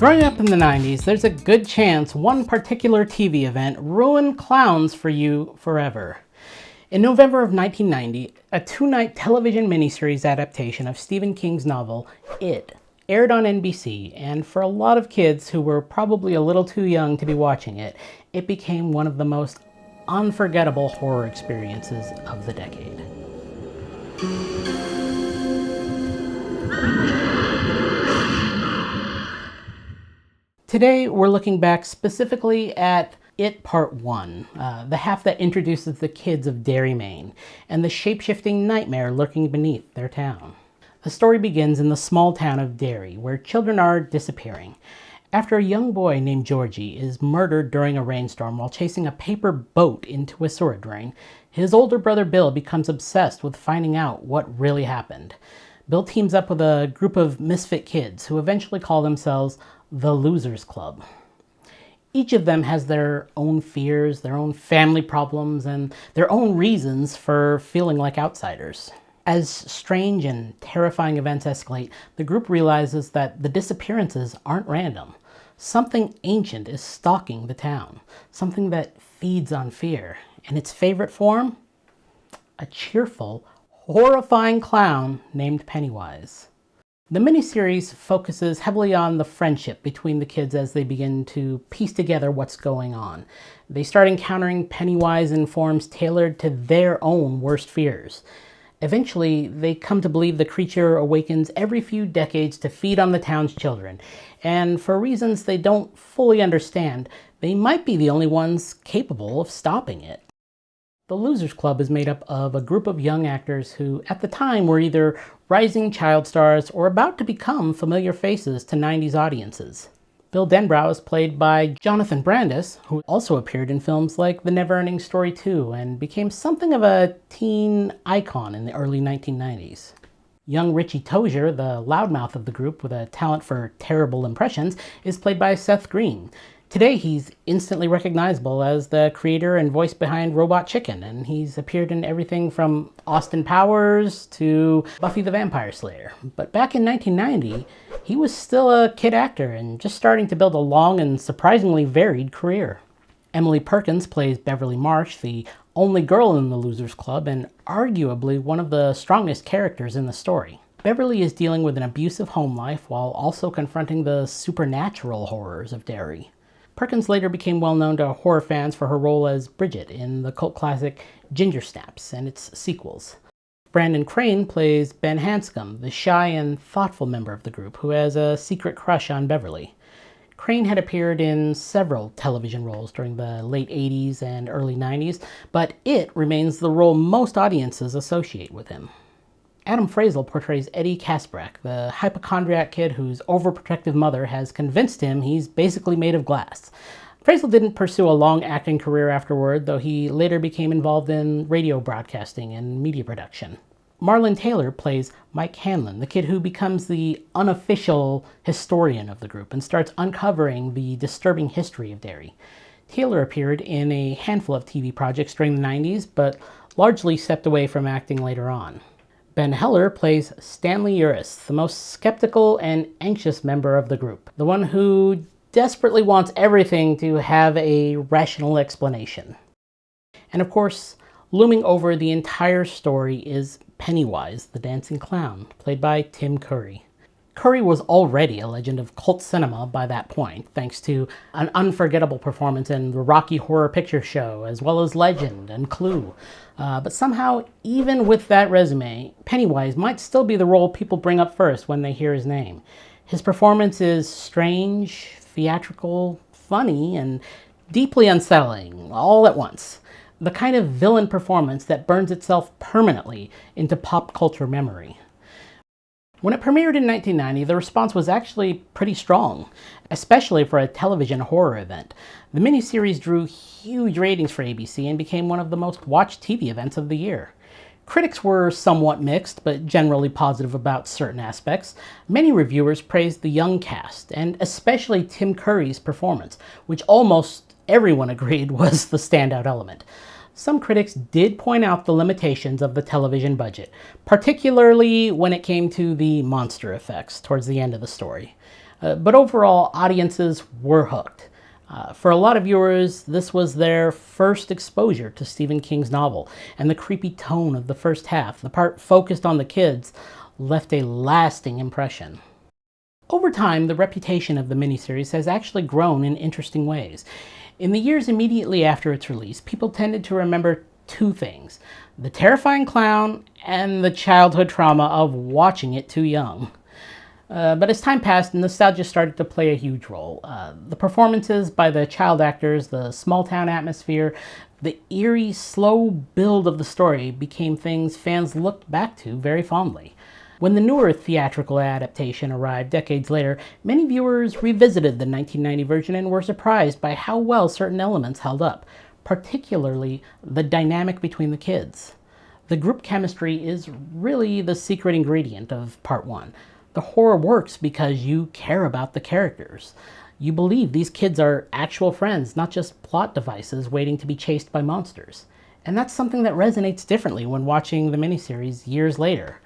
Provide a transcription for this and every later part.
Growing up in the 90s, there's a good chance one particular TV event ruined clowns for you forever. In November of 1990, a two-night television miniseries adaptation of Stephen King's novel, It, aired on NBC, and for a lot of kids who were probably a little too young to be watching it, it became one of the most unforgettable horror experiences of the decade. Today, we're looking back specifically at It Part 1, the half that introduces the kids of Derry, Maine, and the shape-shifting nightmare lurking beneath their town. The story begins in the small town of Derry, where children are disappearing. After a young boy named Georgie is murdered during a rainstorm while chasing a paper boat into a sewer drain, his older brother Bill becomes obsessed with finding out what really happened. Bill teams up with a group of misfit kids who eventually call themselves the Losers Club. Each of them has their own fears, their own family problems, and their own reasons for feeling like outsiders. As strange and terrifying events escalate, the group realizes that the disappearances aren't random. Something ancient is stalking the town, something that feeds on fear. In its favorite form, a cheerful, horrifying clown named Pennywise. The miniseries focuses heavily on the friendship between the kids as they begin to piece together what's going on. They start encountering Pennywise in forms tailored to their own worst fears. Eventually, they come to believe the creature awakens every few decades to feed on the town's children, and for reasons they don't fully understand, they might be the only ones capable of stopping it. The Losers Club is made up of a group of young actors who, at the time, were either rising child stars or about to become familiar faces to 90s audiences. Bill Denbrough is played by Jonathan Brandis, who also appeared in films like The Never-Ending Story 2 and became something of a teen icon in the early 1990s. Young Richie Tozier, the loudmouth of the group with a talent for terrible impressions, is played by Seth Green. Today, he's instantly recognizable as the creator and voice behind Robot Chicken, and he's appeared in everything from Austin Powers to Buffy the Vampire Slayer. But back in 1990, he was still a kid actor and just starting to build a long and surprisingly varied career. Emily Perkins plays Beverly Marsh, the only girl in the Losers Club and arguably one of the strongest characters in the story. Beverly is dealing with an abusive home life while also confronting the supernatural horrors of Derry. Perkins later became well known to horror fans for her role as Bridget in the cult classic Ginger Snaps and its sequels. Brandon Crane plays Ben Hanscom, the shy and thoughtful member of the group who has a secret crush on Beverly. Crane had appeared in several television roles during the late 80s and early 90s, but It remains the role most audiences associate with him. Adam Frazell portrays Eddie Kasprak, the hypochondriac kid whose overprotective mother has convinced him he's basically made of glass. Frazell didn't pursue a long acting career afterward, though he later became involved in radio broadcasting and media production. Marlon Taylor plays Mike Hanlon, the kid who becomes the unofficial historian of the group and starts uncovering the disturbing history of Derry. Taylor appeared in a handful of TV projects during the 90s, but largely stepped away from acting later on. Ben Heller plays Stanley Uris, the most skeptical and anxious member of the group, the one who desperately wants everything to have a rational explanation. And of course, looming over the entire story is Pennywise, the dancing clown, played by Tim Curry. Curry was already a legend of cult cinema by that point, thanks to an unforgettable performance in the Rocky Horror Picture Show, as well as Legend and Clue. But somehow, even with that resume, Pennywise might still be the role people bring up first when they hear his name. His performance is strange, theatrical, funny, and deeply unsettling, all at once. The kind of villain performance that burns itself permanently into pop culture memory. When it premiered in 1990, the response was actually pretty strong, especially for a television horror event. The miniseries drew huge ratings for ABC and became one of the most watched TV events of the year. Critics were somewhat mixed, but generally positive about certain aspects. Many reviewers praised the young cast, and especially Tim Curry's performance, which almost everyone agreed was the standout element. Some critics did point out the limitations of the television budget, particularly when it came to the monster effects towards the end of the story. But overall, audiences were hooked. For a lot of viewers, this was their first exposure to Stephen King's novel, and the creepy tone of the first half, the part focused on the kids, left a lasting impression. Over time, the reputation of the miniseries has actually grown in interesting ways. In the years immediately after its release, people tended to remember two things: the terrifying clown and the childhood trauma of watching it too young. But as time passed, nostalgia started to play a huge role. The performances by the child actors, the small town atmosphere, the eerie, slow build of the story became things fans looked back to very fondly. When the newer theatrical adaptation arrived decades later, many viewers revisited the 1990 version and were surprised by how well certain elements held up, particularly the dynamic between the kids. The group chemistry is really the secret ingredient of Part 1. The horror works because you care about the characters. You believe these kids are actual friends, not just plot devices waiting to be chased by monsters. And that's something that resonates differently when watching the miniseries years later.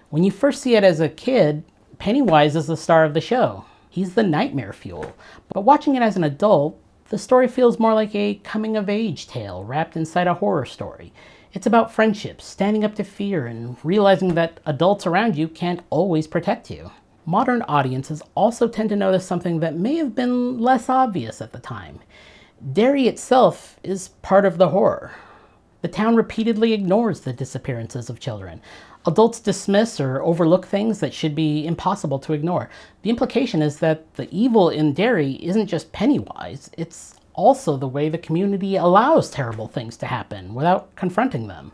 When you first see it as a kid, Pennywise is the star of the show. He's the nightmare fuel. But watching it as an adult, the story feels more like a coming-of-age tale wrapped inside a horror story. It's about friendships, standing up to fear, and realizing that adults around you can't always protect you. Modern audiences also tend to notice something that may have been less obvious at the time. Derry itself is part of the horror. The town repeatedly ignores the disappearances of children. Adults dismiss or overlook things that should be impossible to ignore. The implication is that the evil in Derry isn't just Pennywise, it's also the way the community allows terrible things to happen without confronting them.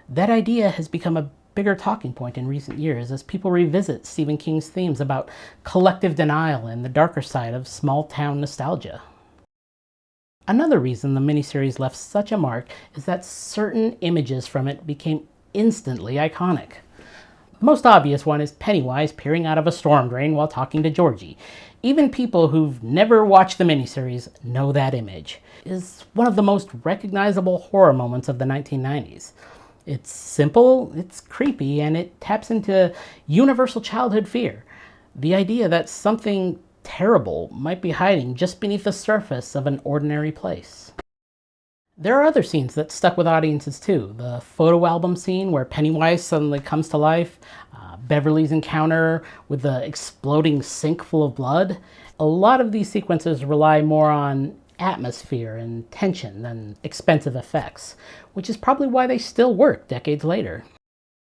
That idea has become a bigger talking point in recent years as people revisit Stephen King's themes about collective denial and the darker side of small-town nostalgia. Another reason the miniseries left such a mark is that certain images from it became instantly iconic. The most obvious one is Pennywise peering out of a storm drain while talking to Georgie. Even people who've never watched the miniseries know that image. It is one of the most recognizable horror moments of the 1990s. It's simple, it's creepy, and it taps into universal childhood fear. The idea that something terrible might be hiding just beneath the surface of an ordinary place. There are other scenes that stuck with audiences too. The photo album scene where Pennywise suddenly comes to life, Beverly's encounter with the exploding sink full of blood. A lot of these sequences rely more on atmosphere and tension than expensive effects, which is probably why they still work decades later.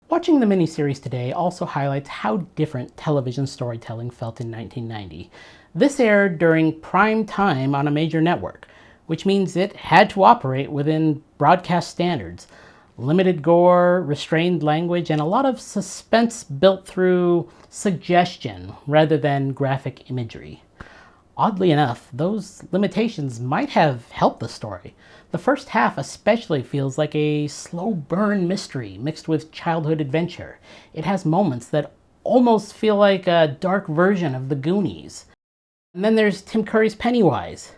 Watching the miniseries today also highlights how different television storytelling felt in 1990. This aired during prime time on a major network, which means it had to operate within broadcast standards. Limited gore, restrained language, and a lot of suspense built through suggestion rather than graphic imagery. Oddly enough, those limitations might have helped the story. The first half especially feels like a slow burn mystery mixed with childhood adventure. It has moments that almost feel like a dark version of The Goonies. And then there's Tim Curry's Pennywise.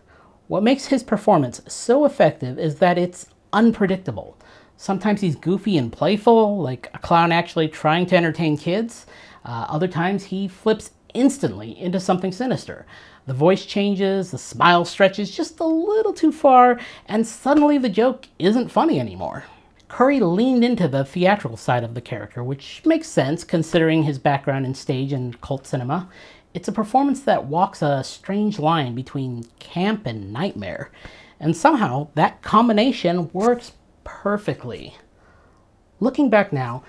What makes his performance so effective is that it's unpredictable. Sometimes he's goofy and playful, like a clown actually trying to entertain kids. Other times he flips instantly into something sinister. The voice changes, the smile stretches just a little too far, and suddenly the joke isn't funny anymore. Curry leaned into the theatrical side of the character, which makes sense considering his background in stage and cult cinema. It's a performance that walks a strange line between camp and nightmare, and somehow that combination works perfectly. Looking back now,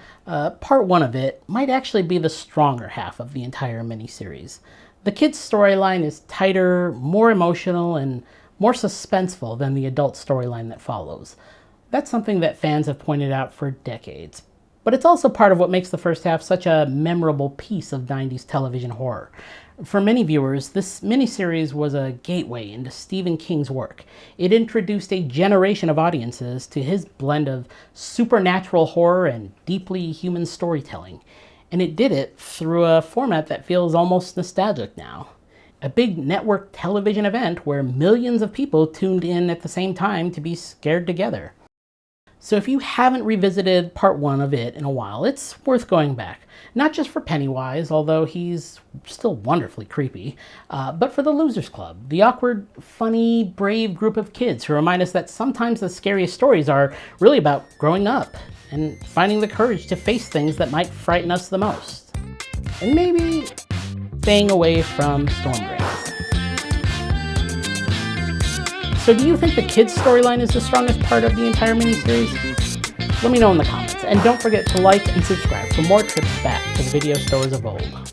part one of it might actually be the stronger half of the entire miniseries. The kids' storyline is tighter, more emotional, and more suspenseful than the adult storyline that follows. That's something that fans have pointed out for decades. But it's also part of what makes the first half such a memorable piece of 90s television horror. For many viewers, this miniseries was a gateway into Stephen King's work. It introduced a generation of audiences to his blend of supernatural horror and deeply human storytelling. And it did it through a format that feels almost nostalgic now. A big network television event where millions of people tuned in at the same time to be scared together. So if you haven't revisited part 1 of It in a while, it's worth going back. Not just for Pennywise, although he's still wonderfully creepy, but for the Losers Club, the awkward, funny, brave group of kids who remind us that sometimes the scariest stories are really about growing up and finding the courage to face things that might frighten us the most. And maybe staying away from storm drains. So do you think the kids' storyline is the strongest part of the entire miniseries? Let me know in the comments, and don't forget to like and subscribe for more trips back to the video stores of old.